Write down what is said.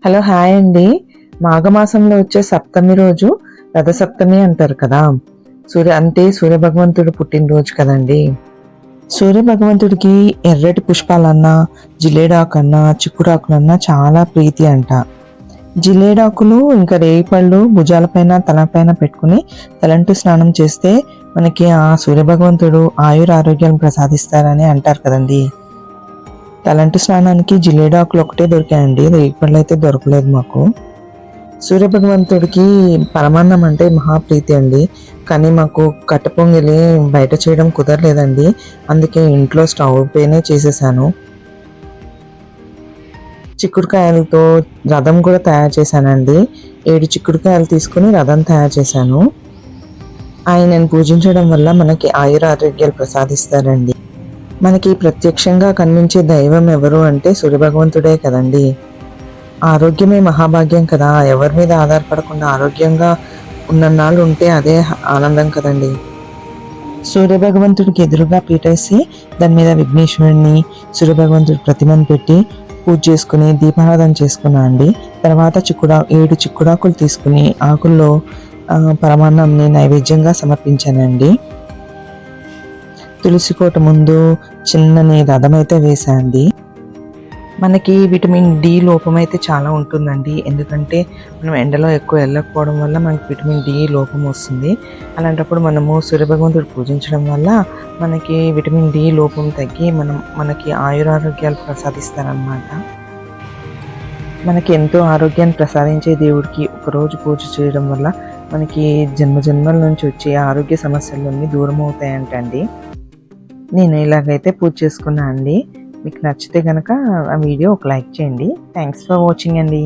Hello hi అండి. మాఘమాసంలో వచ్చే సప్తమి రోజు రథసప్తమి అంటారు కదా. సూర్య భగవంతుడు పుట్టినరోజు కదండి. సూర్య భగవంతుడికి ఎర్రటి పుష్పాలన్నా, జిల్లేడాకన్నా, చిక్కుడాకులన్నా చాలా ప్రీతి అంట. జిల్లేడాకులు ఇంకా రేగిపళ్ళు భుజాలపైన తలపైన పెట్టుకుని తలంటు స్నానం చేస్తే మనకి ఆ సూర్య భగవంతుడు ఆరోగ్యాలను ప్రసాదిస్తారని అంటారు కదండి. తలంటు స్నానానికి జిల్లేడాకులు ఒకటే దొరికాయండి, రేగిపళ్ళు అయితే దొరకలేదు మాకు. సూర్య భగవంతుడికి పరమాన్నం అంటే మహాప్రీతి అండి. కానీ మాకు కట్ట పొంగలి బయట చేయడం కుదరలేదండి. అందుకే ఇంట్లో స్టవ్ పైనే చేసేసాను. చిక్కుడుకాయలతో రథం కూడా తయారు చేశానండి. 7 చిక్కుడుకాయలు తీసుకుని రథం తయారు చేశాను. ఆయనను పూజించడం వల్ల మనకి ఆరోగ్యాలు ప్రసాదిస్తారండి. మనకి ప్రత్యక్షంగా కనిపించే దైవం ఎవరు అంటే సూర్యభగవంతుడే కదండి. ఆరోగ్యమే మహాభాగ్యం కదా. ఎవరి మీద ఆధారపడకుండా ఆరోగ్యంగా ఉన్నన్నాళ్ళు ఉంటే అదే ఆనందం కదండి. సూర్యభగవంతుడికి ఎదురుగా పీటేసి దాని మీద విఘ్నేశ్వరుడిని, సూర్యభగవంతుడి ప్రతిమను పెట్టి పూజ చేసుకుని దీపారాధన చేసుకున్నా అండి. తర్వాత 7 చిక్కుడాకులు తీసుకుని ఆకుల్లో పరమాన్నంని నైవేద్యంగా సమర్పించానండి. తులసి కోట ముందు చిన్నని రథం అయితే వేసండి. మనకి విటమిన్ డి లోపం అయితే చాలా ఉంటుందండి. ఎందుకంటే మనం ఎండలో ఎక్కువ వెళ్ళకపోవడం వల్ల మనకి విటమిన్ డి లోపం వస్తుంది. అలాంటప్పుడు మనము సూర్యభగవంతుడు పూజించడం వల్ల మనకి విటమిన్ డి లోపం తగ్గి మనకి ఆరోగ్యాలు ప్రసాదిస్తారనమాట. మనకి ఎంతో ఆరోగ్యాన్ని ప్రసాదించే దేవుడికి ఒకరోజు పూజ చేయడం వల్ల మనకి జన్మల నుంచి వచ్చే ఆరోగ్య సమస్యలన్నీ దూరం అవుతాయంటండి. నేను ఇలాగైతే పూజ చేసుకున్నా అండి. మీకు నచ్చితే కనుక ఆ వీడియో ఒక లైక్ చేయండి. థ్యాంక్స్ ఫర్ వాచింగ్ అండి.